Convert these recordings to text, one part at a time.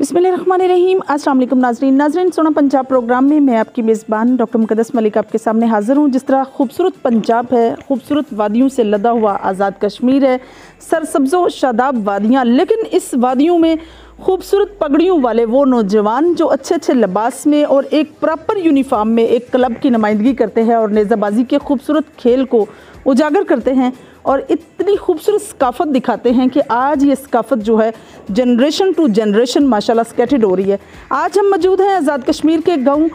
बिस्मिल्लाहिर्रहमानिर्रहीम। अस्सलाम वालेकुम नाज़रीन सोना पंजाब प्रोग्राम में मैं आपकी मेज़बान डॉक्टर मुक़द्दस मलिक आपके सामने हाज़िर हूँ। जिस तरह खूबसूरत पंजाब है, खूबसूरत वादियों से लदा हुआ आज़ाद कश्मीर है, सरसब्ज़ो शादाब वादियाँ, लेकिन इस वादियों में खूबसूरत पगड़ियों वाले वो नौजवान जो अच्छे अच्छे लिबास में और एक प्रॉपर यूनिफॉर्म में एक क्लब की नुमाइंदगी करते हैं और नेज़ाबाजी के खूबसूरत खेल को उजागर करते हैं और इतनी खूबसूरत सकाफ़त दिखाते हैं कि आज ये सकाफ़त जो है जनरेशन टू जनरेशन माशाल्लाह स्केटेड हो रही है। आज हम मौजूद हैं आज़ाद कश्मीर के गांव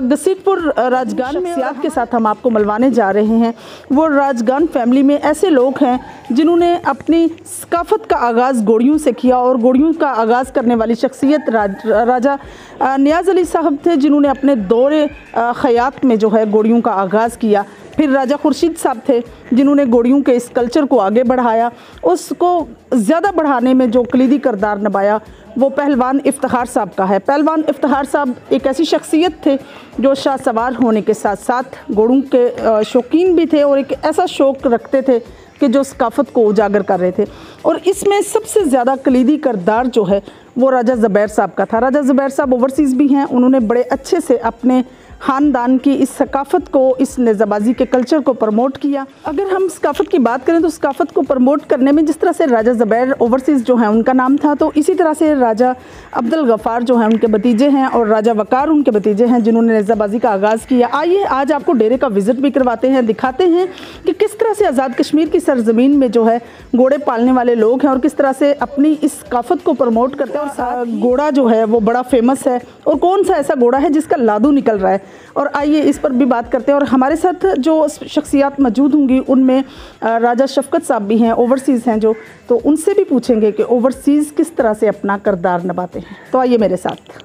घसीटपुर राजगान में। शख्सियत के साथ हम आपको मिलवाने जा रहे हैं। वो राजगान फैमिली में ऐसे लोग हैं जिन्होंने अपनी सकाफ़त का आगाज़ घोड़ियों से किया और घोड़ियों का आगाज़ करने वाली शख्सियत राजा नियाज़ अली साहब थे, जिन्होंने अपने दौरे ख़यात में जो है घोड़ियों का आगाज़ किया। फिर राजा खुर्शीद साहब थे जिन्होंने घोड़ियों के इस कल्चर को आगे बढ़ाया, उसको ज़्यादा बढ़ाने में जो कलीदी किरदार निभाया वो पहलवान इफ्तिखार साहब का है। पहलवान इफ्तिखार साहब एक ऐसी शख्सियत थे जो शाह सवार होने के साथ साथ घोड़ों के शौकीन भी थे और एक ऐसा शौक़ रखते थे कि जो सकाफ़त को उजागर कर रहे थे। और इसमें सबसे ज़्यादा कलीदी किरदार जो है वो राजा ज़ुबैर साहब का था। राजा ज़ुबैर साहब ओवरसीज़ भी हैं, उन्होंने बड़े अच्छे से अपने ख़ानदान की इस सकाफ़त को, इस नेज़ाबाजी के कल्चर को प्रमोट किया। अगर हम सकाफ़त की बात करें तो सकाफ़त को प्रमोट करने में जिस तरह से राजा ज़ुबैर ओवरसीज़ जो हैं उनका नाम था, तो इसी तरह से राजा अब्दुल गफ़ार जो हैं उनके भतीजे हैं और राजा वक़ार उनके भतीजे हैं जिन्होंने नेज़ाबाजी का आगाज़ किया। आइए आज आपको डेरे का विज़िट भी करवाते हैं, दिखाते हैं कि किस तरह से आज़ाद कश्मीर की सरज़मीन में जो है घोड़े पालने वाले लोग हैं और किस तरह से अपनी इस सकाफ़त को प्रमोट करते हैं। और घोड़ा जो है वो बड़ा फेमस है और कौन सा ऐसा घोड़ा है जिसका लादू निकल रहा है, और आइए इस पर भी बात करते हैं। और हमारे साथ जो शख्सियात मौजूद होंगी उनमें राजा शफ़क़त साहब भी हैं, ओवरसीज़ हैं जो, तो उनसे भी पूछेंगे कि ओवरसीज़ किस तरह से अपना किरदार निभाते हैं। तो आइए मेरे साथ।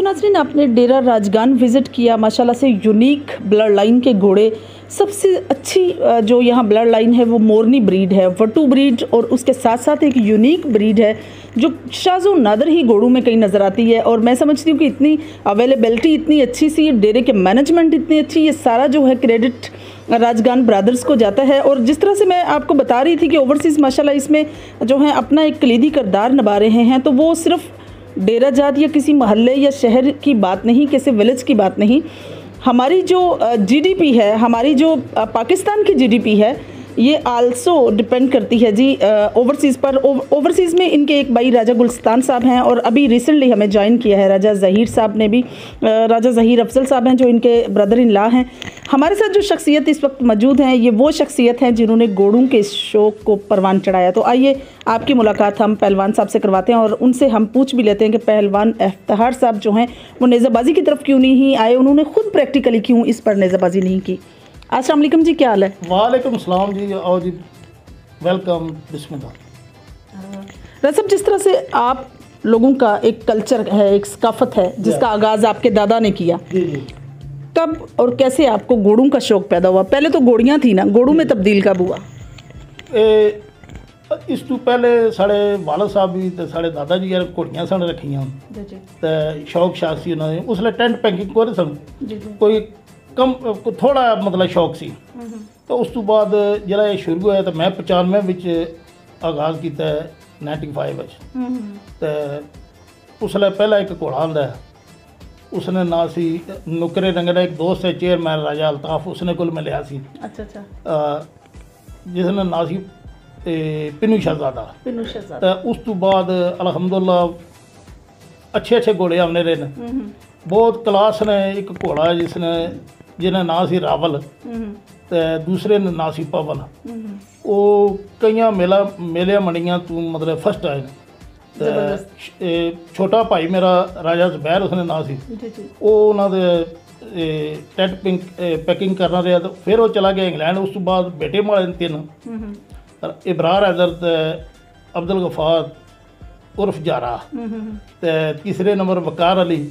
नाज़रीन आपने डेरा राजगान विज़िट किया, माशाल्लाह से यूनिक ब्लड लाइन के घोड़े सबसे अच्छी जो यहाँ ब्लड लाइन है वो मोरनी ब्रीड है, वटू ब्रीड, और उसके साथ साथ एक यूनिक ब्रीड है जो शाज़ो नादर ही घोड़ों में कहीं नज़र आती है। और मैं समझती हूँ कि इतनी अवेलेबिलिटी इतनी अच्छी सी, डेरे के मैनेजमेंट इतनी अच्छी, ये सारा जो है क्रेडिट राजगान ब्रदर्स को जाता है। और जिस तरह से मैं आपको बता रही थी कि ओवरसीज़ माशाल्लाह इसमें जो है अपना एक कलीदी किरदार निभा रहे हैं, तो वो सिर्फ डेरा जात या किसी महल्ले या शहर की बात नहीं, किसी विलेज की बात नहीं। हमारी जो जीडीपी है, हमारी जो पाकिस्तान की जीडीपी है, ये आल्सो डिपेंड करती है जी ओवरसीज़ पर। ओवरसीज़ में इनके एक भाई राजा गुलस्तान साहब हैं, और अभी रिसेंटली हमें ज्वाइन किया है राजा ज़हीर साहब ने भी। राजा ज़हीर अफजल साहब हैं जो इनके ब्रदर इन लॉ हैं। हमारे साथ जो शख्सियत इस वक्त मौजूद हैं, ये वो शख्सियत हैं जिन्होंने घोड़ों के शौक़ को परवान चढ़ाया। तो आइए आपकी मुलाकात हम पहलवान साहब से करवाते हैं, और उनसे हम पूछ भी लेते हैं कि पहलवान इफ्तिखार साहब जो हैं वो नेज़ाबाजी की तरफ क्यों नहीं आए, उन्होंने खुद प्रैक्टिकली क्यों इस पर नेज़ाबाजी नहीं की। अस्सलाम वालेकुम जी, क्या हाल है? वालेकुम सलाम जी, आओ जी, वेलकम, बिस्मिल्लाह। रसम, जिस तरह से आप लोगों का एक कल्चर है, एक सकाफत है जिसका आगाज़ आपके दादा ने किया, जी जी, कब और कैसे आपको घोड़ों का शौक़ पैदा हुआ? पहले तो घोड़ियाँ थी ना, घोड़ों में तब्दील कब हुआ? इस तो पहले साढ़े वालद साहब भी तो साढ़े दादा जी यार घोड़ियाँ सन रखियाँ, तो शौक शाक सी उन्होंने उसले टेंट पैकिंग कोई सन, कोई कम थोड़ा मतलब शौक सी। तो उस तो बाद जरा ये शुरू होया तो मैं 95 विच आगाज़ किया 95 विच। तो उसले पहला एक घोड़ा आंदा है, उसने ना सी नुकरे रंग का एक दोस्त है चेयरमैन राजा अल्ताफ, उसने कोल मैं लिया सी। अच्छा अच्छा। जिसने ना सी पिनू शहजादा। पिनू शहजादा। तो उस तो बाद अल्हम्दुलिल्लाह अच्छे अच्छे घोड़े आने रहे हैं। बहुत क्लास ने एक घोड़ा जिन्हें ना सी रावल, तो दूसरे ने ना सी पवन। वो कई मेलिया मंडियां तू मतलब फर्स्ट आए। छोटा भाई मेरा राजा जुबैर उसने ना सी, वो उन्होंने टेंट पैकिंग करना रहा। तो फिर वो चला गया इंग्लैंड। उस तो बाद बेटे माले 3 इबरार हैदर, अब्दुल गफार उर्फ जारा, तो तीसरे नंबर वकार अली।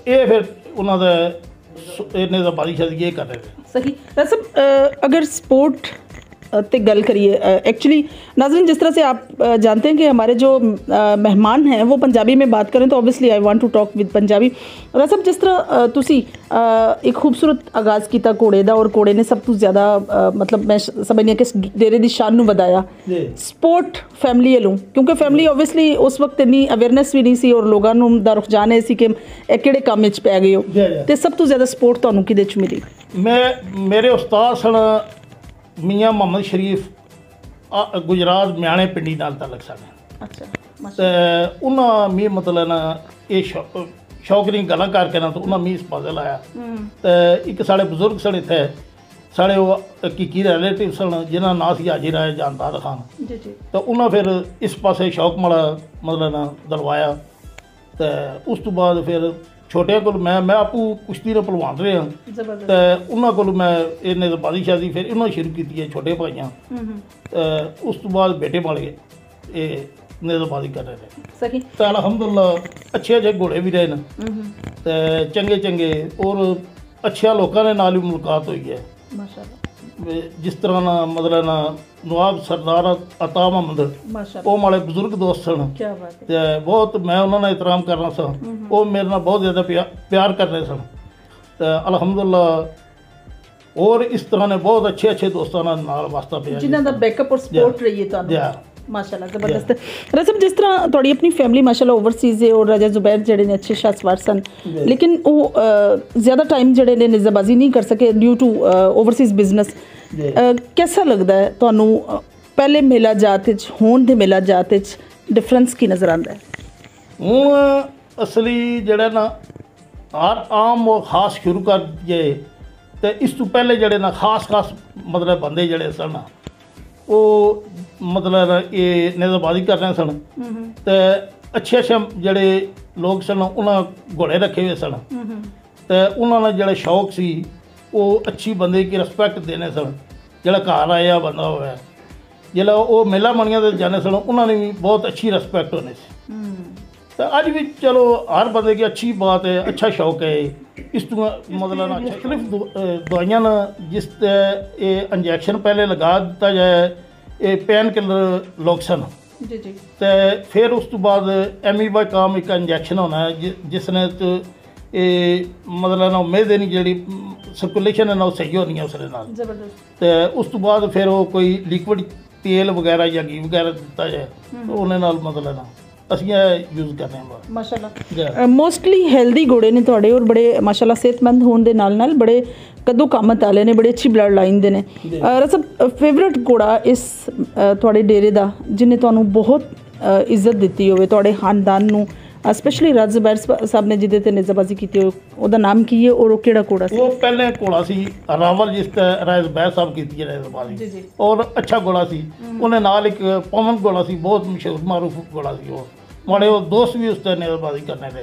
ये फिर उन्होंने नेज़ाबाजी शादी ये कर रहे थे। सही। रसम, अगर स्पोर्ट ते गल करिए, एक्चुअली नाज़रीन जिस तरह से आप जानते हैं कि हमारे जो मेहमान हैं वो पंजाबी में बात करें, तो obviously I want to talk with Punjabi. रसम, जिस तरह तुसी एक खूबसूरत आगाज़ किया घोड़े का, और घोड़े ने सब तो ज़्यादा मतलब मैं समझनी कि डेरे की शान नूं वधाया स्पोर्ट फैमिली वालों, क्योंकि फैमिली ऑब्वियसली उस वक्त इन्नी अवेयरनेस भी नहीं सी, और लोगों दा रुझान है सी कि किहड़े काम विच पै गए हो, तो सब तो ज़्यादा सपोर्ट तुहानूं किहदे च मिली? मेरे उस्ताद सन मियाँ मोहम्मद शरीफ गुजरात म्याणे पिंडी नाल तलक सन। अच्छा। तो उन्होंने मी मतलब ना ये शौक नहीं गल्लां करके ना, तो उन्होंने मी इस पासे लाया। तो एक साढ़े बुजुर्ग सन इत्थे, साढ़े वो हकीकी रिलेटिव सन जिन्होंने ना सी हाजी राय जानदार खान। तो उन्होंने फिर इस पासे शौक माड़ा मतलब ना दलवाया। तो उस तो बाद फिर छोटे को मैं आपू कुश्ती ने पलवान रहे हैं, तो उन्होंने को मैं ये नेज़ाबाजी शादी फिर इन्होंने शुरू की है छोटे भाइयाँ। उस तो बाद बेटे माले ये नेज़ाबाजी कर रहे थे। सही। तो अल्हम्दुलिल्लाह अच्छे अच्छे घोड़े भी रहे हैं, तो चंगे चंगे और अच्छे लोगों ने नाल भी मुलाकात हुई है माशाअल्लाह। जिस तरह ना मतलब ना नवाब सरदार अता मोहम्मद, वो माड़े बुजुर्ग दोस्त सन। क्या बात है। ते बहुत मैं उन्होंने एहतराम करना सा, वो मेरे नाल बहुत ज़्यादा प्यार कर रहे सन। तो अल्हम्दुलिल्लाह और इस तरह ने बहुत अच्छे अच्छे दोस्तों नाल वास्ता पिया, जिन्हां दा बैकअप और सपोर्ट रही है तुहानूं माशाल्लाह ज़बरदस्त है। रसम, जिस तरह थोड़ी अपनी फैमिली माशाल्लाह ओवरसीज़ है, और राजा जुबैर जड़े ने अच्छे शासवार सन, लेकिन वो ज़्यादा टाइम जड़े ने नेज़ाबाजी नहीं कर सके ड्यू टू ओवरसीज़ बिजनेस। कैसा लगता है तुहानूं पहले मेला जात च होण दे मेला जात च डिफरेंस की नज़र आंदा है? हूँ असली जड़ा ना हर आम और खास शुरू कर दिए, तो इस तो पहले जड़े ना खास मतलब बंदे जड़े सन वो मतलब ये नेज़ाबाजी कर रहे सन। तो अच्छे अच्छे जड़े लोग सन उन्होंने घोड़े रखे हुए सन, तो उन्होंने जड़ा शौक सी वो अच्छी बंदे की रिस्पैक्ट देने सन। जड़ा घर आया बंदा हुआ जिला वो मेला मनिया जाने सन, उन्होंने भी बहुत अच्छी रिस्पैक्ट होने से। तो अज भी चलो हर बंदे की अच्छी बात है, अच्छा शौक है। इस तो मतलब ना मुख्तलिफ दवाइयां न जिस इंजैक्शन पहले लगा दिता जाए, ये पेन किलर लोक्सन जी जी, तो फिर उस तो बाद एमीबाइकाम एक इंजैक्शन होना है जिसने तो ये मतलब ना उम्मीद है नहीं जी सर्कुलेशन है ना सही होनी है उसके नाल। जबरदस्त। तो उस तो बाद फिर वो कोई लिक्विड तेल वगैरह या घी वगैरह दिता जाए तो उन्हें नाल मतलब ना ਅਸੀਂ ਇਹ यूज़ कर रहे हैं ਮਾਸ਼ਾਅੱਲਾ। ਮੋਸਟਲੀ ਹੈਲਦੀ ਘੋੜੇ ਨੇ ਤੁਹਾਡੇ ਔਰ ਬੜੇ ਮਾਸ਼ਾਅੱਲਾ ਸਿਹਤਮੰਦ ਹੋਣ ਦੇ ਨਾਲ ਬੜੇ ਕਦੋਂ ਕਾਮਤ ਵਾਲੇ ਨੇ, ਬੜੇ ਅੱਛੀ ਬਲੱਡ ਲਾਈਨ ਦੇ ਨੇ। ਰਸਬ ਫੇਵਰਟ ਘੋੜਾ ਇਸ ਤੁਹਾਡੇ ਡੇਰੇ ਦਾ ਜਿਹਨੇ ਤੁਹਾਨੂੰ ਬਹੁਤ ਇੱਜ਼ਤ ਦਿੱਤੀ ਹੋਵੇ ਤੁਹਾਡੇ ਖਾਨਦਾਨ ਨੂੰ, ਸਪੈਸ਼ਲੀ ਰਾਜ ਜ਼ੁਬੈਰ ਸਾਹਿਬ ਨੇ ਜਿਹਦੇ ਤੇ ਨਿਜ਼ਾਬਾਜ਼ੀ ਕੀਤੀ ਹੋਵੇ, ਉਹਦਾ ਨਾਮ ਕੀ ਹੈ ਔਰ ਉਹ ਕਿਹੜਾ ਘੋੜਾ ਸੀ? ਉਹ ਪਹਿਲੇ ਘੋੜਾ ਸੀ ਰਾਵਲ ਜਿਸ ਤੇ ਰਾਜ ਜ਼ੁਬੈਰ ਸਾਹਿਬ ਕੀਤੀ ਹੈ ਨਿਜ਼ਾਬਾਜ਼ੀ ਜੀ ਜੀ, ਔਰ ਅੱਛਾ ਘੋੜਾ ਸੀ। ਉਹਨੇ ਨਾਲ ਇੱਕ ਪਵਨ ਘੋੜਾ ਸੀ, ਬਹੁਤ ਮਸ਼ਹੂਰ ਮਾਰੂਫ ਘੋੜਾ ਸੀ। ਉਹ माड़े वो दोस्त भी उससे नेज़बाजी करने थे,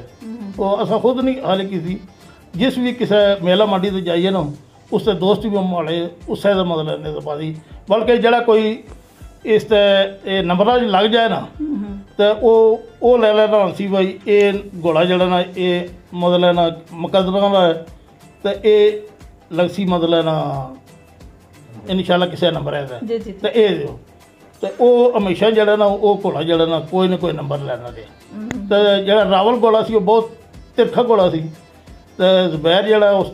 वो असा खुद नहीं हाल की थी। जिस भी किसी मेला मंडी से जाइए ना उससे दोस्त भी माड़े उससे मतलब नेज़बाजी, बल्कि जरा कोई इस नंबर लग जाए ना तो वो ले लेना सी भाई ये घोड़ा जड़ा ना ये मतलब ना मुकदमा है तो ये लगसी मतलब ना इंशाल्लाह किसी नंबर है तो ये दो तो वो हमेशा जड़ा ना वो घोड़ा जड़ा ना कोई नंबर लेना दे। तो जड़ा रावल घोड़ा सी वो बहुत तिरखा घोड़ा सी, तो ज़ुबैर जड़ा उस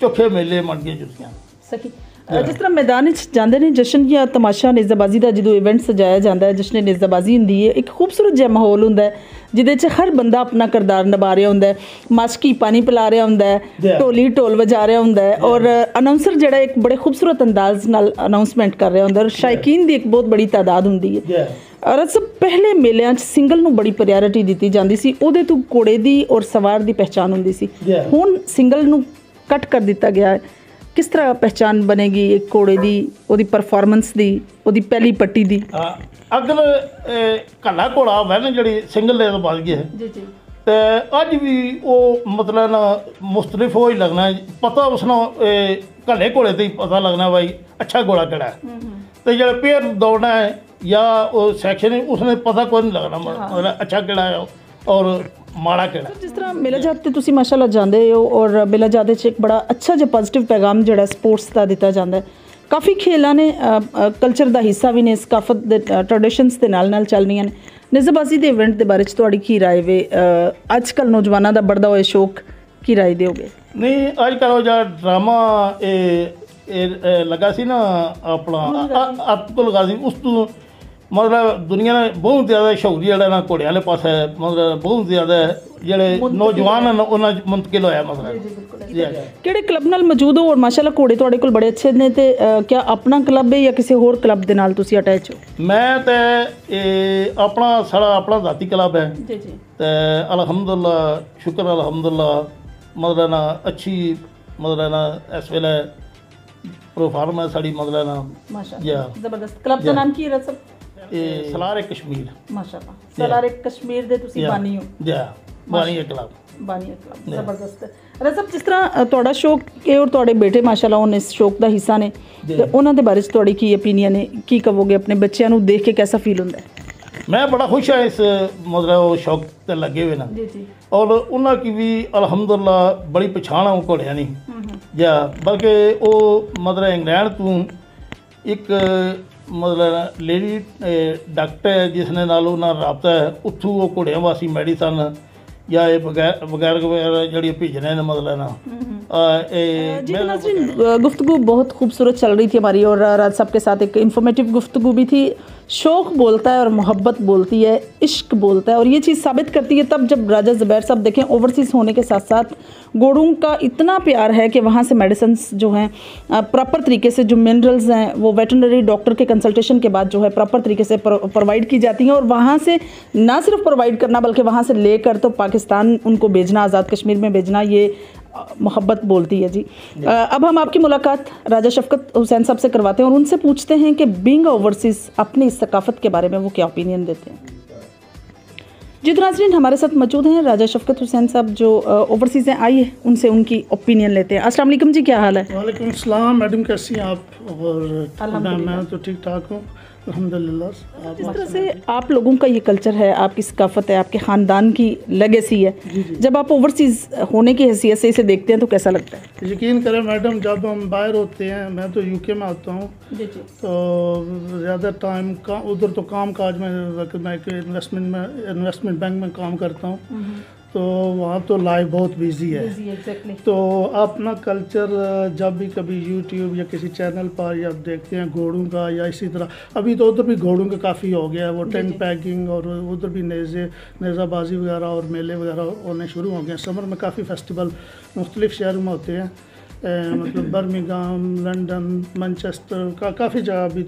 चौखे मेले मन गए जुतियां सकी। जिस तरह मैदान जाते हैं जश्न या तमाशा नेज़ाबाजी का जो इवेंट सजाया जाता है, जश्न नेज़ाबाजी होंगी है, एक खूबसूरत जिहा माहौल होंदा है जिहदे च हर बंदा अपना किरदार निभा रहा होंदा है, माशकी पानी पिला रहा होंदा है, ढोली ढोल बजा रहा होंदा है और अनाउंसर जिहड़ा एक बड़े खूबसूरत अंदाज नाल अनाउंसमेंट कर रहा होंदा है और शायकीन दी एक बहुत बड़ी तादाद होंदी है। और सब पहले मेलिਆਂ 'ਚ ਸਿੰਗਲ ਨੂੰ ਬੜੀ ਪ੍ਰਾਇੋਰਟੀ ਦਿੱਤੀ ਜਾਂਦੀ ਸੀ, ਉਹਦੇ ਤੋਂ ਘੋੜੇ ਦੀ ਔਰ ਸਵਾਰ ਦੀ ਪਹਿਚਾਨ ਹੁੰਦੀ ਸੀ। ਹੁਣ ਸਿੰਗਲ ਨੂੰ ਕੱਟ ਕਰ ਦਿੱਤਾ ਗਿਆ ਹੈ। किस तरह पहचान बनेगी एक घोड़े की, ओदी परफॉर्मेंस दी, ओदी पहली पट्टी दी? अगर कल्ला घोड़ा होवे ना जी सिंगल नेज़बाजी है जी जी, तो अज भी वो मतलब ना मुख्तलिफ हो ही लगना है, पता उसना कल्ले घोड़े से ही पता लगना भाई अच्छा घोड़ा केड़ा है। तो जो पेयर दौड़ना है या वो सैक्शन है उसने पता कोई नहीं लगना मतलब अच्छा केड़ा है और माड़ा केड़ा। जिस तरह मेला जात ते तुसी माशाल्लाह जांदे हो और मेला जात च एक बड़ा अच्छा जो पॉजिटिव पैगाम जिहड़ा स्पोर्ट्स का दिता जाता है। काफ़ी खेलों ने कल्चर का हिस्सा भी ने, सकाफत दे ट्रेडिशनस के नाल चल रही हैं। नेज़ाबाजी के इवेंट के बारे तुहाड़ी की राय वे? अजकल नौजवानों का बढ़ता हुआ शौक की राय दोगे? नहीं अजकल जो ड्रामा लगा सी ना अपना अब्दुल गाजी उस तो मतलब दुनिया ने बहुत ज़्यादा शौक जोड़ा ना घोड़े वाले पास है, मतलब बहुत ज़्यादा जोड़े नौजवान उन्होंने मुंतकिल होया मतलब किहड़े क्लब नाल मौजूद हो और माशाल्लाह घोड़े तुहाडे कोल बड़े अच्छे ने, ते क्या अपना क्लब है या किसी होर क्लब दे नाल तुसी अटैच हो? मैं तो अपना साड़ा अपना जाती क्लब है जी जी, तो अल्हम्दुलिल्लाह शुक्र अल्हम्दुलिल्लाह मतलब ना अच्छी मतलब ना इस वेले प्रोफार्म है साड़ी मतलब ना माशाल्लाह जबरदस्त। क्लब का नाम की है सब? सलार कश्मीर माशाल्लाह, सलार कश्मीर दे तुसी बानी हो? जी बानी क्लब, बानी क्लब जबरदस्त। रज़ब जिस तरह तुहाडा शौक है और तुहाडे बेटे माशाल्लाह उन इस शौक का हिस्सा ने, ते उन्हां दे बारे च तुहाडी की ओपीनियन है, की कहोगे अपने बच्चों को देख के कैसा फील होंदा है? मैं बड़ा खुश है इस मतलब शौक ते लगे हुए ना जी जी, और उन्होंने की भी अल्हम्दुलिल्लाह बड़ी पछाण है घोड़िया नहीं या बल्कि वो मतलब इंग्लैंड तो एक मतलब लेडी डॉक्टर है जिसने नाल उन्होंने राबता है उत्थों वो घोड़िया वास्ते मेडिसन या ये वगैरह वगैरह जड़ी भेजने ने मतलब ना जी। नाज़रीन गुफ्तगू बहुत खूबसूरत चल रही थी हमारी और राज साहब के साथ एक इन्फॉर्मेटिव गुफ्तगू भी थी। शौक़ बोलता है और मोहब्बत बोलती है, इश्क बोलता है और ये चीज़ साबित करती है तब जब राजा ज़ुबैर साहब देखें ओवरसीज़ होने के साथ साथ घोड़ों का इतना प्यार है कि वहाँ से मेडिसिन्स जो हैं प्रॉपर तरीके से, जो मिनरल्स हैं वो वेटरनरी डॉक्टर के कंसल्टेशन के बाद जो है प्रॉपर तरीके से प्रोवाइड की जाती हैं और वहाँ से ना सिर्फ प्रोवाइड करना बल्कि वहाँ से लेकर तो पाकिस्तान उनको भेजना, आज़ाद कश्मीर में भेजना, ये मोहब्बत बोलती है जी। अब हम आपकी मुलाकात राजा शफकत हुसैन साहब से करवाते हैं और उनसे पूछते हैं कि बीइंग ओवरसीज़ अपनी इस सकाफ़त के बारे में वो क्या ओपिनियन देते हैं। जी तो नाज़रीन हमारे साथ मौजूद हैं राजा शफकत हुसैन साहब जो ओवरसीज़ हैं, आइए उनसे उनकी ओपिनियन लेते हैं। अस्सलाम वालेकुम जी, क्या हाल है? वालेकुम अस्सलाम मैडम, कैसी हैं आप? और मैं तो ठीक ठाक हूँ। अल्हम्दुलिल्लाह। जिस तरह से आप लोगों का ये कल्चर है, आपकी सकाफत है, आपके ख़ानदान की लेगेसी है, जब आप ओवरसीज़ होने की हैसियत से इसे देखते हैं तो कैसा लगता है? यकीन करें मैडम, जब हम बाहर होते हैं, मैं तो यूके में आता हूँ, तो ज़्यादा टाइम का उधर तो काम काज में, मैं एक इन्वेस्टमेंट बैंक में काम करता हूँ, तो वहाँ तो लाइफ बहुत बिजी है। तो अपना कल्चर जब भी कभी यूट्यूब या किसी चैनल पर या देखते हैं घोड़ों का, या इसी तरह अभी तो उधर भी घोड़ों का काफ़ी हो गया है, वो टेंट पैकिंग और उधर भी नेज़ाबाजी वगैरह और मेले वगैरह होने शुरू हो गए। समर में काफ़ी फेस्टिवल मुख्तलिफ़ शहरों में होते हैं, मतलब बर्मिंघम, लंदन, मैनचेस्टर का काफ़ी जगह अभी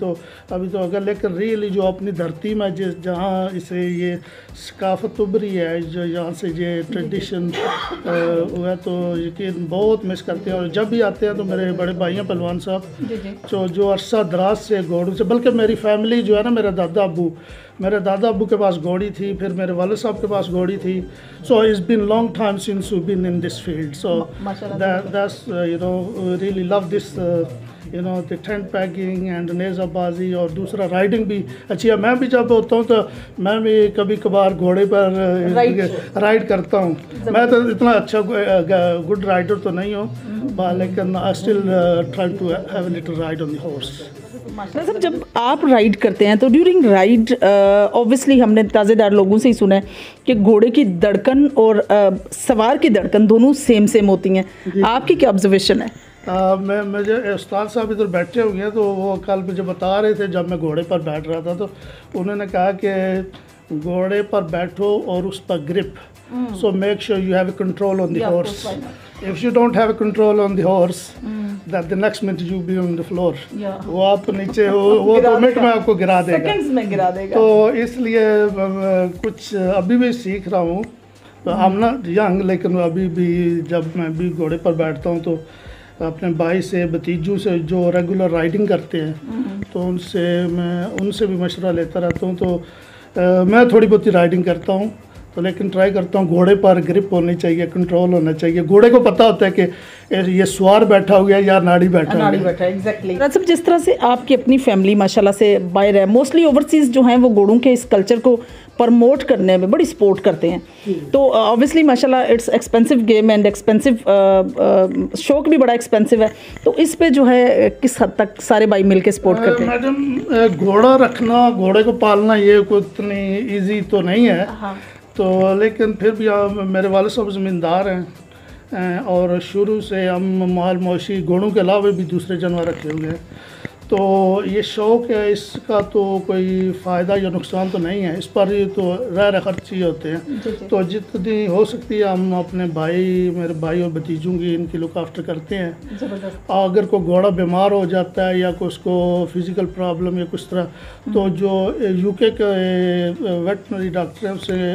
तो अगर, लेकिन रियली जो अपनी धरती में जिस जहाँ इसे ये सकाफत उभरी है, जो यहाँ से ये ट्रेडिशन हुआ, तो यकीन बहुत मिस करते हैं। और जब भी आते हैं तो मेरे बड़े भाई हैं पहलवान साहब, जो अरसा दराज से घोड़ों से, बल्कि मेरी फैमिली जो है ना, मेरे दादा अबू के पास घोड़ी थी, फिर मेरे वाले साहब के पास घोड़ी थी। So it's been long time since we been in this field, so that's really love this the tent pegging and नेज़ाबाजी, और दूसरा राइडिंग भी अच्छी है। मैं भी जब होता हूँ तो मैं भी कभी कभार घोड़े पर राइड करता हूँ। मैं तो इतना अच्छा गुड राइडर तो नहीं हूँ, लेकिन I still try to have a little ride on the horse. मतलब जब आप राइड करते हैं तो ड्यूरिंग राइड ऑब्वियसली हमने ताज़ेदार लोगों से ही सुना है कि घोड़े की धड़कन और सवार की धड़कन दोनों सेम होती हैं। आपकी क्या ऑब्जर्वेशन है? मुझे उस्ताद साहब इधर बैठे हुए हैं, तो वो कल मुझे बता रहे थे, जब मैं घोड़े पर बैठ रहा था तो उन्होंने कहा कि घोड़े पर बैठो और उस पर grip, so make sure you have control on the horse. If you don't have control on the horse, that the next minute you be on the floor, वो आप नीचे हो, वो तो मिनट में आपको गिरा देगा। तो इसलिए कुछ अभी भी सीख रहा हूँ, तो आई एम नॉट यंग, लेकिन अभी भी जब मैं भी घोड़े पर बैठता हूँ तो अपने भाई से, भतीजों से जो रेगुलर राइडिंग करते हैं, तो उनसे भी मशवरा लेता रहता हूँ। तो मैं थोड़ी बहुत राइडिंग करता हूँ, तो लेकिन ट्राई करता हूँ घोड़े पर ग्रिप होनी चाहिए, कंट्रोल होना चाहिए। घोड़े को पता होता है कि ये सवार बैठा हुआ है या नाड़ी बैठा है। एग्जैक्टली। सब जिस तरह से आपकी अपनी फैमिली माशाल्लाह से बाहर है, मोस्टली ओवरसीज़ जो हैं वो घोड़ों के इस कल्चर को प्रमोट करने में बड़ी सपोर्ट करते हैं, तो ऑब्वियसली माशाल्लाह it's expensive game and expensive, शौक भी बड़ा एक्सपेंसिव है, तो इस पे जो है किस हद तक सारे भाई मिलके सपोर्ट करते हैं? मैडम, घोड़ा रखना, घोड़े को पालना ये कोई इतनी ईजी तो नहीं है। तो लेकिन फिर भी मेरे वाले साहब ज़मींदार हैं, और शुरू से हम माल मवेशी घोड़ों के अलावा भी दूसरे जानवर रखे हुए हैं, तो ये शौक़ है, इसका तो कोई फ़ायदा या नुकसान तो नहीं है, इस पर ये तो ज़ाहिर खर्च ही होते हैं। तो जितनी हो सकती है हम अपने मेरे भाई और भतीजों की इनकी लुक आफ्टर करते हैं। अगर कोई घोड़ा बीमार हो जाता है या कोई उसको फिज़िकल प्रॉब्लम या कुछ तरह, तो जो यूके के वेटनरी डॉक्टर से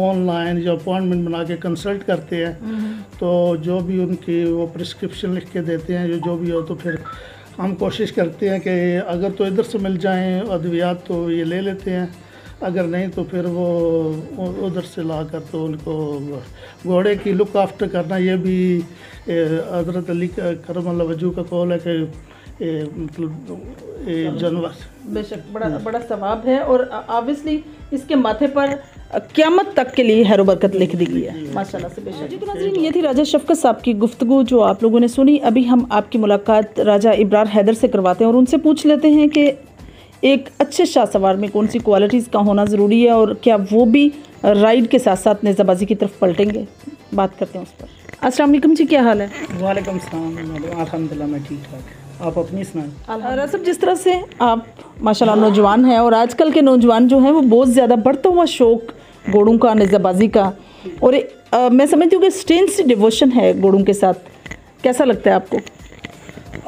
ऑनलाइन या अपॉइंटमेंट बना के कंसल्ट करते हैं, तो जो भी उनकी वो प्रिस्क्रिप्शन लिख के देते हैं, जो भी हो, तो फिर हम कोशिश करते हैं कि अगर तो इधर से मिल जाएं अद्वियात तो ये ले लेते हैं, अगर नहीं तो फिर वो उधर से ला कर, तो उनको घोड़े की लुक आफ्टर करना, ये भी हज़रत अली करम अल्लाह वजू का कौल है कि मतलब जानवर बेशक बड़ा सवाब है, और ऑब्वियसली इसके माथे पर क़यामत तक के लिए हैरो बरकत लिख दी गई है माशाल्लाह से। बेशक जी, तो नाज़रीन, ये थी राजा शफ़क़त साहब की गुफ्तगू जो आप लोगों ने सुनी। अभी हम आपकी मुलाकात राजा इब्रार हैदर से करवाते हैं और उनसे पूछ लेते हैं कि एक अच्छे शाह सवार में कौन सी क्वालिटीज़ का होना ज़रूरी है, और क्या वो भी राइड के साथ साथ नेज़ाबाजी की तरफ पलटेंगे। बात करते हैं उस पर। अस्सलाम वालेकुम जी, क्या हाल है? वालेकुम सलाम, अल्हम्दुलिल्लाह मैं ठीक ठाक, आप अपनी सुनाएं। रसब, जिस तरह से आप माशाल्लाह नौजवान हैं, और आजकल के नौजवान जो हैं वो बहुत ज़्यादा बढ़ता हुआ शौक़ घोड़ों का, नेज़ाबाजी का, और मैं समझती हूँ कि स्ट्रेंथ डिवोशन है घोड़ों के साथ, कैसा लगता है आपको?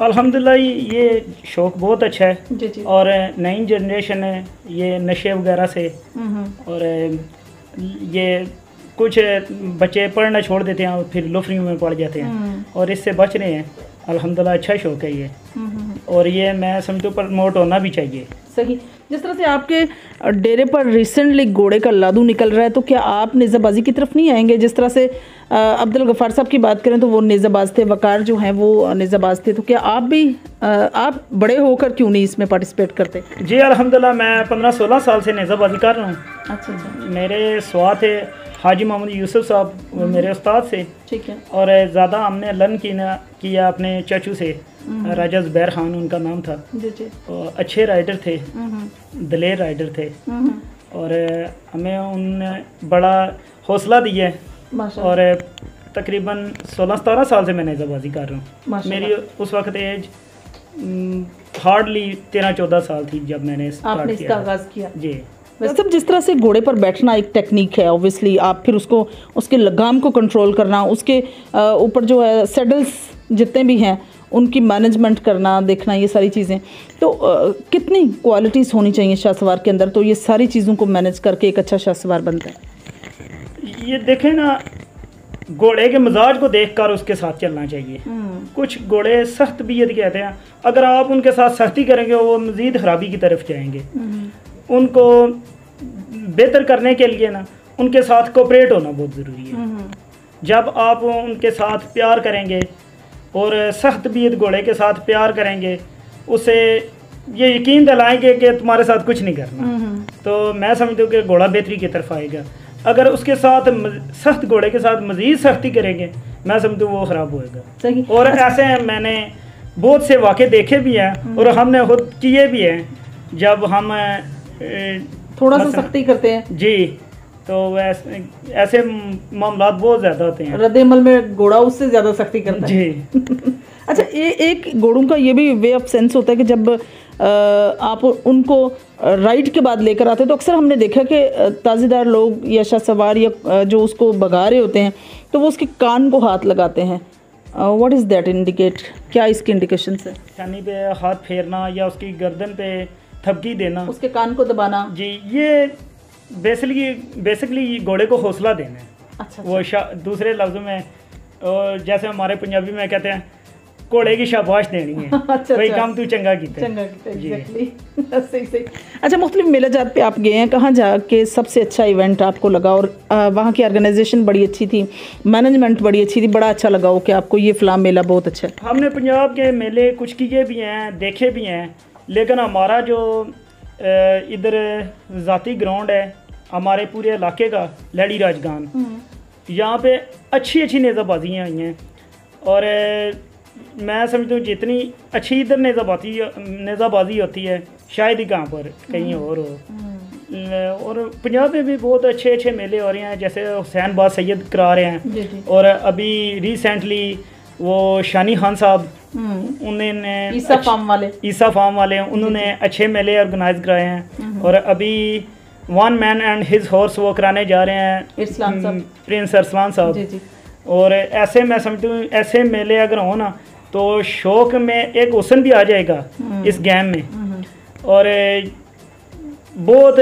अल्हम्दुलिल्लाह ये शौक़ बहुत अच्छा है, और नई जनरेशन है ये नशे वगैरह से, और ये कुछ बच्चे पढ़ना छोड़ देते हैं और फिर लुफरियों में पड़ जाते हैं, और इससे बच रहे हैं। अल्हम्दुलिल्लाह अच्छा शौक़ है ये, और ये मैं समझता हूँ प्रमोट होना भी चाहिए। सही। जिस तरह से आपके डेरे पर रिसेंटली घोड़े का लादू निकल रहा है, तो क्या आप नेज़ाबाजी की तरफ नहीं आएंगे? जिस तरह से अब्दुल गफ़ार साहब की बात करें तो वो नेज़ाबाज थे, वकार जो हैं वो नेज़ाबाज थे, तो क्या आप भी आप बड़े होकर क्यों नहीं इसमें पार्टिसिपेट करते? जी अल्हम्दुलिल्लाह, मैं 15-16 साल से नेज़ाबाजी कर रहा हूँ। अच्छा। मेरे स्वाद थे हाजी मोहम्मद यूसुफ साहब, वो मेरे उस्ताद से। ठीक है। और ज़्यादा हमने लर्न किया अपने चाचू से, राजा ज़ुबैर खान उनका नाम था। जी जी। और अच्छे राइडर थे, दलेर राइडर थे, और हमें उनने बड़ा हौसला दिया है। और तकरीबन 16-17 साल से मैं नेज़ाबाजी कर रहा हूँ। मेरी उस वक्त एज हार्डली 13-14 साल थी जब मैंने आपने इसका आगाज़ किया। जी। वैसे जिस तरह से घोड़े पर बैठना एक टेक्निक है, ऑब्वियसली आप फिर उसको उसके लगाम को कंट्रोल करना, उसके ऊपर जो है सेडल्स जितने भी हैं उनकी मैनेजमेंट करना, देखना, ये सारी चीज़ें, तो कितनी क्वालिटीज़ होनी चाहिए शाहसवार के अंदर, तो ये सारी चीज़ों को मैनेज करके एक अच्छा शाहसवार बनता है? ये देखें ना, घोड़े के मिजाज को देखकर उसके साथ चलना चाहिए। कुछ घोड़े सख्त बीयत के आते हैं, अगर आप उनके साथ सख्ती करेंगे वो मज़ीद खराबी की तरफ जाएंगे। उनको बेहतर करने के लिए ना उनके साथ कोऑपरेट होना बहुत ज़रूरी है। जब आप उनके साथ प्यार करेंगे और सख्त बीयत घोड़े के साथ प्यार करेंगे, उसे ये यकीन दिलाएंगे कि तुम्हारे साथ कुछ नहीं करना, तो मैं समझता हूँ कि घोड़ा बेहतरी की तरफ आएगा। अगर उसके साथ सख्त घोड़े के साथ मज़ीद सख्ती करेंगे, मैं समझता हूँ वो ख़राब होएगा। सही। और ऐसे मैंने बहुत से वाक़े देखे भी हैं और हमने खुद किए भी हैं। जब हम थोड़ा सा सख्ती करते हैं जी, तो ऐसे मामलात बहुत ज़्यादा होते हैं। रद्द-ए-अमल में घोड़ा उससे ज़्यादा सख्ती करता है जी। अच्छा, ये एक घोड़ों का ये भी वे ऑफ सेंस होता है कि जब आप उनको राइड के बाद लेकर आते हैं, तो अक्सर हमने देखा कि ताज़ेदार लोग या शाहसवार या जो उसको भगा रहे होते हैं, तो वो उसके कान को हाथ लगाते हैं। What is that indicate? क्या इसकी इंडिकेशन है? कानी पे हाथ फेरना या उसकी गर्दन पे थपकी देना, उसके कान को दबाना। जी, ये बेसिकली घोड़े को हौसला देना है। अच्छा। वो दूसरे लफ्ज़ों में, और जैसे हमारे पंजाबी में कहते हैं, घोड़े की शाबाश देनी है। अच्छा, वही काम तू चंगा कीता एग्जैक्टली। सही। अच्छा, मुख्तलिफ मेला जात पे आप गए हैं, कहाँ जाके सबसे अच्छा इवेंट आपको लगा और वहाँ की ऑर्गेनाइजेशन बड़ी अच्छी थी, मैनेजमेंट बड़ी अच्छी थी, बड़ा अच्छा लगा हो कि आपको ये फ़लाँ मेला बहुत अच्छा है? हमने पंजाब के मेले कुछ किए भी हैं, देखे भी हैं, लेकिन हमारा जो इधर ज़ाती ग्राउंड है हमारे पूरे इलाके का, लड़ी राजगान, यहाँ पे अच्छी नेज़ाबाजियाँ आई हैं। और मैं समझता हूँ जितनी अच्छी इधर नेज़ाबाजी होती है शायद ही कहाँ पर कहीं और हो। और पंजाब में भी बहुत अच्छे मेले हो रहे हैं, जैसे हुसैन बाद सैयद करा रहे हैं। और अभी रिसेंटली वो शानी खान साहब, उन्होंने ईसा फार्म वाले उन्होंने अच्छे मेले ऑर्गेनाइज कराए हैं। और अभी one man and his horse वो कराने जा रहे हैं प्रिंस अरसलान साहब। और ऐसे मैं समझती हूँ ऐसे मेले अगर हो ना, तो शौक में एक हुस्न भी आ जाएगा इस गेम में, और बहुत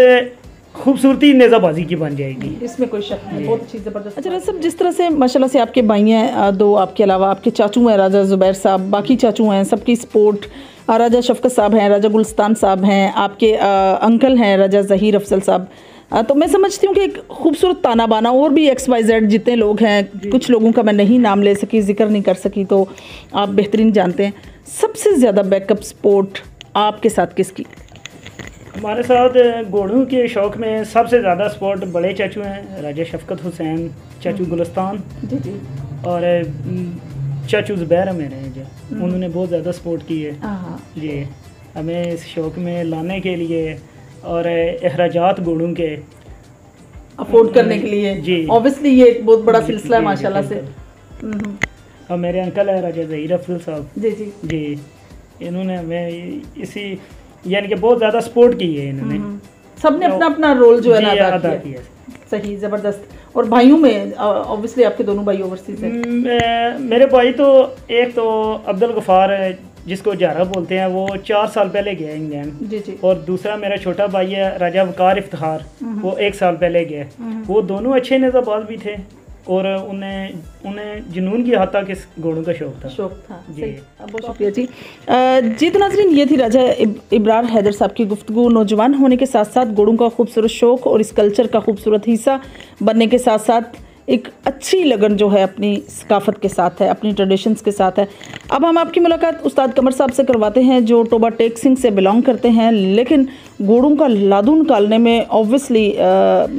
खूबसूरती नेज़ाबाजी की बन जाएगी, इसमें कोई शक नहीं। बहुत अच्छी ज़बरदस्त। अच्छा सब, जिस तरह से माशाल्लाह से आपके भाई हैं दो, आपके अलावा आपके चाचू हैं राजा ज़ुबैर साहब, बाकी चाचू हैं, सबकी सपोर्ट, राजा शफकत साहब हैं, राजा गुलस्तान साहब हैं, आपके अंकल हैं राजा ज़हीर अफजल साहब, तो मैं समझती हूँ कि एक खूबसूरत ताना बाना और भी XYZ जितने लोग हैं, कुछ लोगों का मैं नहीं नाम ले सकी, जिक्र नहीं कर सकी, तो आप बेहतरीन जानते हैं। सबसे ज़्यादा बैकअप सपोर्ट आपके साथ किसकी? हमारे साथ घोड़ों के शौक़ में सबसे ज़्यादा सपोर्ट बड़े चाचू हैं, राजा शफकत हुसैन, चाचू गुलस्तान जी, और चाचू ज़ुबैर मेरे हैं जो, उन्होंने बहुत ज़्यादा सपोर्ट की है जी हमें इस शौक़ में लाने के लिए और अखराजात घोड़ों के अफोर्ड करने के लिए जी। ऑब्वियसली ये एक बहुत बड़ा सिलसिला है माशाल्लाह से। और मेरे अंकल है राजा ज़हीर अफजल साहब जी, इन्होंने हमें इसी यानी कि बहुत ज़्यादा सपोर्ट की है। इन्होंने सबने अपना अपना रोल जो है ना अदा किया। सही, ज़बरदस्त। और भाइयों में ऑब्वियसली आपके दोनों भाई ओवरसीज हैं। मेरे भाई तो एक तो अब्दुल गफ़ार जिसको जारा बोलते हैं, वो 4 साल पहले गया इंग्लैंड जी। और दूसरा मेरा छोटा भाई है राजा वकार इफ्तिखार, वो 1 साल पहले गया। वो दोनों अच्छे नेज़ाबाज भी थे और उन्हें जुनून की हद तक इस घोड़ों का शौक था जी। बहुत शुक्रिया जी। तो नाज़रीन, ये थी राजा इब्रार हैदर साहब की गुफ्तगू। नौजवान होने के साथ साथ घोड़ों का खूबसूरत शौक़ और इस कल्चर का खूबसूरत हिस्सा बनने के साथ साथ एक अच्छी लगन जो है अपनी सकाफ़त के साथ है, अपनी ट्रेडिशंस के साथ है। अब हम आपकी मुलाकात उस्ताद कमर साहब से करवाते हैं, जो टोबा टेक सिंह से बिलोंग करते हैं, लेकिन घोड़ों का लादू निकालने में ऑब्वियसली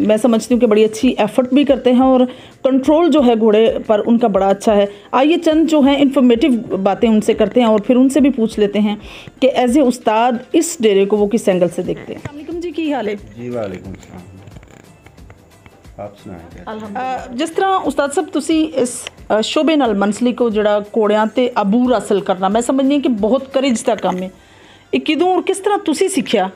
मैं समझती हूँ कि बड़ी अच्छी एफ़र्ट भी करते हैं और कंट्रोल जो है घोड़े पर उनका बड़ा अच्छा है। आइए चंद जो हैं इन्फॉर्मेटिव बातें उनसे करते हैं और फिर उनसे भी पूछ लेते हैं कि एज ए उस्ताद इस डेरे को वो किस एंगल से देखते हैं। अस्सलाम वालेकुम जी, की हाल है जी? वालेकुम सलाम, आप सुनाएं। जिस तरह उस्ताद साहब तुसी इस शोबे नाल मनसलिक हो जिहड़ा घोड़ियां ते अबूर हासिल करना, मैं समझनी कि बहुत करेज दा काम है। ये किदों और किस तरह तुसी सीखिया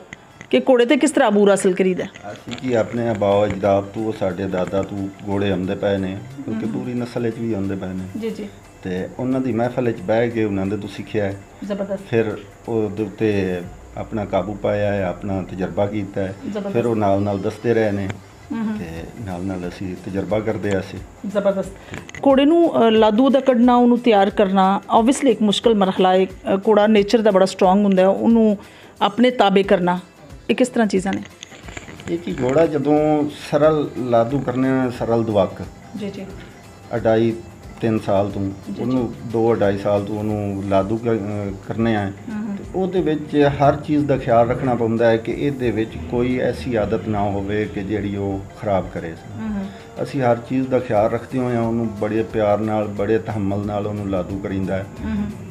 कि घोड़े ते किस तरह अबूर हासिल करीदा? ਅਸੀਂ ਕੀ ਆਪਣੇ ਆਬਾਓ ਅਜਦਾਦ ਤੋਂ ਸਾਡੇ ਦਾਦਾ ਤੋਂ ਘੋੜੇ ਆਉਂਦੇ ਪਏ ਨੇ, ਕਿਉਂਕਿ ਪੂਰੀ ਨਸਲ ਵਿੱਚ ਵੀ ਆਉਂਦੇ ਪਏ ਨੇ ਜੀ ਜੀ। ਤੇ ਉਹਨਾਂ ਦੀ ਮਹਿਫਲ ਵਿੱਚ ਬਹਿ ਕੇ ਉਹਨਾਂ ਦੇ ਤੋਂ ਸਿੱਖਿਆ ਹੈ। ਜ਼ਬਰਦਸਤ। ਫਿਰ ਉਹਦੇ ਉੱਤੇ ਆਪਣਾ ਕਾਬੂ ਪਾਇਆ ਹੈ, ਆਪਣਾ ਤਜਰਬਾ ਕੀਤਾ ਹੈ। ਫਿਰ ਉਹ ਨਾਲ ਨਾਲ ਦੱਸਦੇ ਰਹੇ ਨੇ ਤੇ ਨਾਲ ਨਾਲ ਅਸੀਂ ਤਜਰਬਾ ਕਰਦੇ ਆ। ਅਸੀਂ ਜ਼ਬਰਦਸਤ। ਘੋੜੇ ਨੂੰ ਲਾਦੂ ਦਾ ਕੱਢਣਾ, ਉਹਨੂੰ ਤਿਆਰ ਕਰਨਾ ਓਬਵੀਅਸਲੀ ਇੱਕ ਮੁਸ਼ਕਲ ਮਰਹਲਾ ਹੈ। ਘੋੜਾ ਨੇਚਰ ਦਾ ਬੜਾ ਸਟਰੋਂਗ ਹੁੰਦਾ ਹੈ, ਉਹਨੂੰ ਆਪਣੇ ਤਾਬੇ ਕਰਨਾ ਇਹ ਕਿਸ ਤਰ੍ਹਾਂ ਚੀਜ਼ਾਂ ਨੇ? ਇਹ ਕਿ ਘੋੜਾ ਜਦੋਂ ਸਰਲ ਲਾਦੂ ਕਰਨੇ ਸਰਲ ਦਵਾਕ ਜੀ ਜੀ 2.5-3 ਸਾਲ ਤੋਂ ਉਹਨੂੰ 2-2.5 ਸਾਲ ਤੋਂ ਉਹਨੂੰ ਲਾਦੂ ਕਰਨੇ ਆ, ਤੇ ਉਹਦੇ ਵਿੱਚ ਹਰ ਚੀਜ਼ ਦਾ ਖਿਆਲ ਰੱਖਣਾ ਪੈਂਦਾ ਹੈ ਕਿ ਇਹਦੇ ਵਿੱਚ ਕੋਈ ਐਸੀ ਆਦਤ ਨਾ ਹੋਵੇ ਕਿ ਜਿਹੜੀ ਉਹ ਖਰਾਬ ਕਰੇ। ਅਸੀਂ ਹਰ ਚੀਜ਼ ਦਾ ਖਿਆਲ ਰੱਖਦੇ ਹੋਏ ਉਹਨੂੰ ਬੜੇ ਪਿਆਰ ਨਾਲ, ਬੜੇ ਤਹਮਲ ਨਾਲ ਉਹਨੂੰ ਲਾਦੂ ਕਰੀਂਦਾ ਹੈ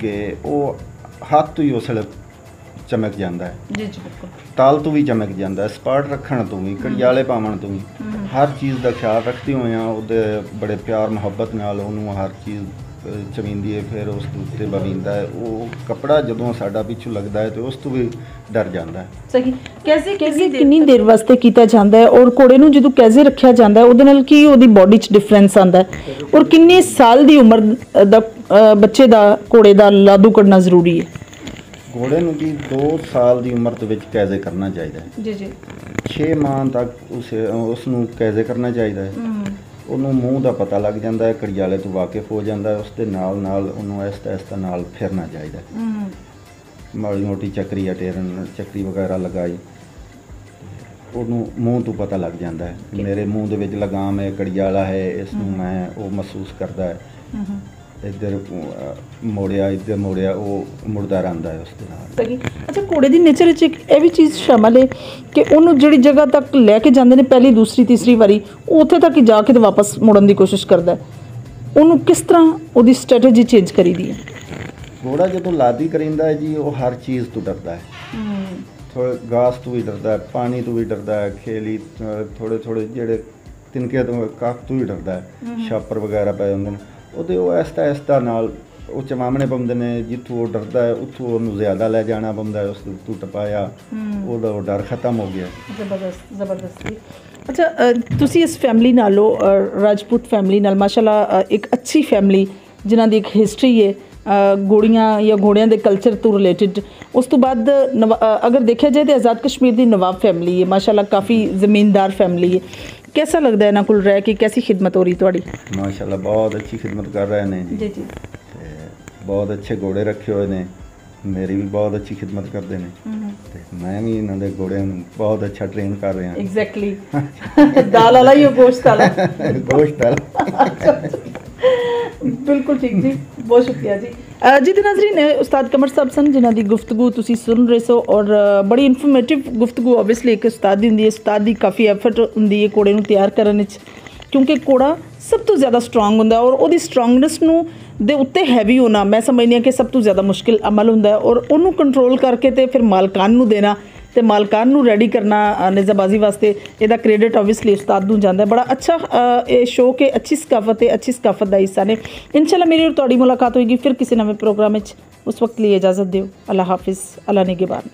ਕਿ ਉਹ ਹੱਥ ਤੋਂ ਹੀ ਉਸ ਵੇਲੇ ਚਮਕ ਜਾਂਦਾ ਹੈ। ਜੀ ਜੀ ਬਿਲਕੁਲ। ਤਾਲ ਤੋਂ ਵੀ ਚਮਕ ਜਾਂਦਾ ਹੈ, ਸਪਾਟ ਰੱਖਣ ਤੋਂ ਵੀ, ਕੜਿਆਲੇ ਪਾਵਣ ਤੋਂ ਵੀ, ਹਰ ਚੀਜ਼ ਦਾ ਖਿਆਲ ਰੱਖਦੇ ਹੋਏ ਉਹਦੇ ਬੜੇ ਪਿਆਰ ਮੁਹੱਬਤ ਨਾਲ ਉਹਨੂੰ ਹਰ ਚੀਜ਼ ਚਵੀਂਦੀ ਹੈ। ਫਿਰ ਉਸ ਦੇ ਉੱਤੇ ਬਵੀਂਦਾ ਹੈ। ਉਹ ਕੱਪੜਾ ਜਦੋਂ ਸਾਡਾ ਪਿੱਛੋਂ ਲੱਗਦਾ ਹੈ ਤੇ ਉਸ ਤੋਂ ਵੀ ਡਰ ਜਾਂਦਾ ਹੈ। ਸਹੀ। ਕੈਸੇ ਕਿੰਨੀ ਦੇਰ ਵਾਸਤੇ ਕੀਤਾ ਜਾਂਦਾ ਹੈ ਔਰ ਘੋੜੇ ਨੂੰ ਜਦੋਂ ਕੈਸੇ ਰੱਖਿਆ ਜਾਂਦਾ ਹੈ ਉਹਦੇ ਨਾਲ ਕੀ ਉਹਦੀ ਬਾਡੀ 'ਚ ਡਿਫਰੈਂਸ ਆਉਂਦਾ ਹੈ ਔਰ ਕਿੰਨੇ ਸਾਲ ਦੀ ਉਮਰ ਦਾ ਬੱਚੇ ਦਾ ਘੋੜੇ ਦਾ ਲਾਦੂ ਕੱਢਣਾ ਜ਼ਰੂਰੀ ਹੈ? ਘੋੜੇ ਨੂੰ ਜੀ 2 ਸਾਲ ਦੀ ਉਮਰ ਦੇ ਵਿੱਚ ਕੈਜ਼ੇ ਕਰਨਾ ਚਾਹੀਦਾ ਹੈ। ਜੀ ਜੀ। 6 ਮਾਹ ਤੱਕ ਉਸ ਨੂੰ ਕੈਜ਼ੇ ਕਰਨਾ ਚਾਹੀਦਾ ਹੈ। ਉਹਨੂੰ ਮੂੰਹ ਦਾ ਪਤਾ ਲੱਗ ਜਾਂਦਾ ਹੈ, ਕੜਿਆਲੇ ਤੋਂ ਵਾਕਿਫ ਹੋ ਜਾਂਦਾ ਹੈ। ਉਸ ਦੇ ਨਾਲ ਨਾਲ ਉਹਨੂੰ ਆਹਿਸਤਾ ਆਹਿਸਤਾ ਨਾਲ ਫਿਰਨਾ ਚਾਹੀਦਾ ਹੈ। ਮਾੜੀ ਮੋਟੀ ਚੱਕਰੀ ਜਾਂ ਟੇਰਨ ਚੱਕਰੀ ਵਗੈਰਾ ਲਗਾਈ, ਉਹਨੂੰ ਮੂੰਹ ਤੋਂ ਪਤਾ ਲੱਗ ਜਾਂਦਾ ਹੈ ਮੇਰੇ ਮੂੰਹ ਦੇ ਵਿੱਚ ਲਗਾਮ ਹੈ, ਕੜਿਆਲਾ ਹੈ, ਇਸ ਨੂੰ ਮੈਂ ਉਹ ਮਹਿਸੂਸ ਕਰਦਾ ਹੈ। ਇੱਧਰ ਮੋੜਿਆ, ਇੱਧਰ ਮੋੜਿਆ, ਉਹ ਮੁੜਦਾ ਰਹਿੰਦਾ ਹੈ ਉਸ ਦੇ ਨਾਲ। ਸਹੀ। ਅੱਛਾ, ਘੋੜੇ ਦੀ ਨੇਚਰ ਵਿੱਚ ਇੱਕ ਇਹ ਵੀ ਚੀਜ਼ ਸ਼ਾਮਲ ਹੈ ਕਿ ਉਹਨੂੰ ਜਿਹੜੀ ਜਗ੍ਹਾ ਤੱਕ ਲੈ ਕੇ ਜਾਂਦੇ ਨੇ ਪਹਿਲੀ, ਦੂਸਰੀ, ਤੀਸਰੀ ਵਾਰੀ, ਉਹ ਉੱਥੇ ਤੱਕ ਹੀ ਜਾ ਕੇ ਤੇ ਵਾਪਸ ਮੁੜਨ ਦੀ ਕੋਸ਼ਿਸ਼ ਕਰਦਾ ਹੈ। ਉਹਨੂੰ ਕਿਸ ਤਰ੍ਹਾਂ ਉਹਦੀ ਸਟ੍ਰੈਟਜੀ ਚੇਂਜ ਕਰੀਦੀ ਹੈ? ਘੋੜਾ ਜਦੋਂ ਲਾਦੀ ਕਰੀਂਦਾ ਹੈ ਜੀ, ਉਹ ਹਰ ਚੀਜ਼ ਤੋਂ ਡਰਦਾ ਹੈ। ਥੋੜ੍ਹੇ ਘਾਸ ਤੋਂ ਵੀ ਡਰਦਾ ਹੈ, ਪਾਣੀ ਤੋਂ ਵੀ ਡਰਦਾ ਹੈ, ਖੇਲੀ ਥੋੜ੍ਹੇ ਜਿਹੜੇ ਤਿਨਕੇ ਤੋਂ ਕੱਖ ਤੋਂ ਵੀ ਡਰਦਾ ਹੈ। ਛਾਪਰ ਵਗੈਰਾ ਪੈ ਜਾਂਦੇ ਨੇ ਉਹਦੇ, ਉਹ ਆਹਿਸਤਾ ਆਹਿਸਤਾ ਨਾਲ ਉਹ ਚਮਾਮਣੇ ਪਾਉਂਦੇ ਨੇ। ਜਿੱਥੋਂ ਉਹ ਡਰਦਾ ਹੈ ਉੱਥੋਂ ਉਹਨੂੰ ਜ਼ਿਆਦਾ ਲੈ ਜਾਣਾ ਪੈਂਦਾ ਹੈ। ਉਸ ਦੇ ਉੱਤੋਂ ਟਪਾਇਆ, ਉਹਦਾ ਉਹ ਡਰ ਖਤਮ ਹੋ ਗਿਆ। ਜ਼ਬਰਦਸਤੀ। ਅੱਛਾ, ਤੁਸੀਂ ਇਸ ਫੈਮਿਲੀ ਨਾਲੋਂ ਰਾਜਪੂਤ ਫੈਮਿਲੀ ਨਾਲ ਮਾਸ਼ਾਅੱਲਾ ਇੱਕ ਅੱਛੀ ਫੈਮਿਲੀ ਜਿਨ੍ਹਾਂ ਦੀ ਇੱਕ ਹਿਸਟਰੀ ਹੈ ਘੋੜੀਆਂ ਜਾਂ ਘੋੜਿਆਂ ਦੇ ਕਲਚਰ ਤੋਂ ਰਿਲੇਟਿਡ। ਉਸ ਤੋਂ ਬਾਅਦ ਅਗਰ ਦੇਖਿਆ ਜਾਏ ਤਾਂ ਆਜ਼ਾਦ ਕਸ਼ਮੀਰ ਦੀ ਨਵਾਬ ਫੈਮਿਲੀ ਹੈ ਮਾਸ਼ਾਅੱਲਾ, ਕਾफ़ी ज़मींदार फैमिली है। कैसा लगता है इन्हों को रह के, कैसी खिदमत हो रही थोड़ी? माशाल्लाह बहुत अच्छी खिदमत कर रहे हैं जी जी। बहुत अच्छे घोड़े रखे हुए ने, मेरी भी बहुत अच्छी खिदमत करते हैं। मैं भी इन्होंने घोड़े बहुत अच्छा ट्रेन कर रहा। एग्जैक्टली। दाल वाला या गोश्त वाला? गोश्त वाला। बिल्कुल ठीक जी, बहुत शुक्रिया जी। जी तो नाज़रीन, उस्ताद कमर साहब सन जिन्हों की गुफ्तगू तुसी सुन रहे सो और बड़ी इन्फॉर्मेटिव गुफ्तगू ऑब्वियसली एक उस्ताद दी हुंदी है। उस्ताद की काफ़ी एफर्ट हुंदी है घोड़े नूं तैयार करने च, क्योंकि घोड़ा सब तो ज़्यादा स्ट्रोंग हुंदा और उहदी स्ट्रोंगनेस नूं दे उत्ते हैवी होना मैं समझनी कि सब तो ज़्यादा मुश्किल अमल हुंदा है और उन्होंने कंट्रोल करके तो फिर मालकान नूं देना ते मालकान नूं रेडी करना निज़ाबाजी वास्ते, इहदा क्रेडिट ऑब्वियसली उस्ताद नूं जांदा है। बड़ा अच्छा ये शौक है, अच्छी सकाफत है, अच्छी सकाफत का हिस्सा ने। इंशाल्लाह मेरी और तुहाडी मुलाकात होएगी फिर किसी नवे प्रोग्राम में। उस वक्त लिए इजाज़त दिओ। अल्लाह हाफिज़, अल्लाह निगहबान।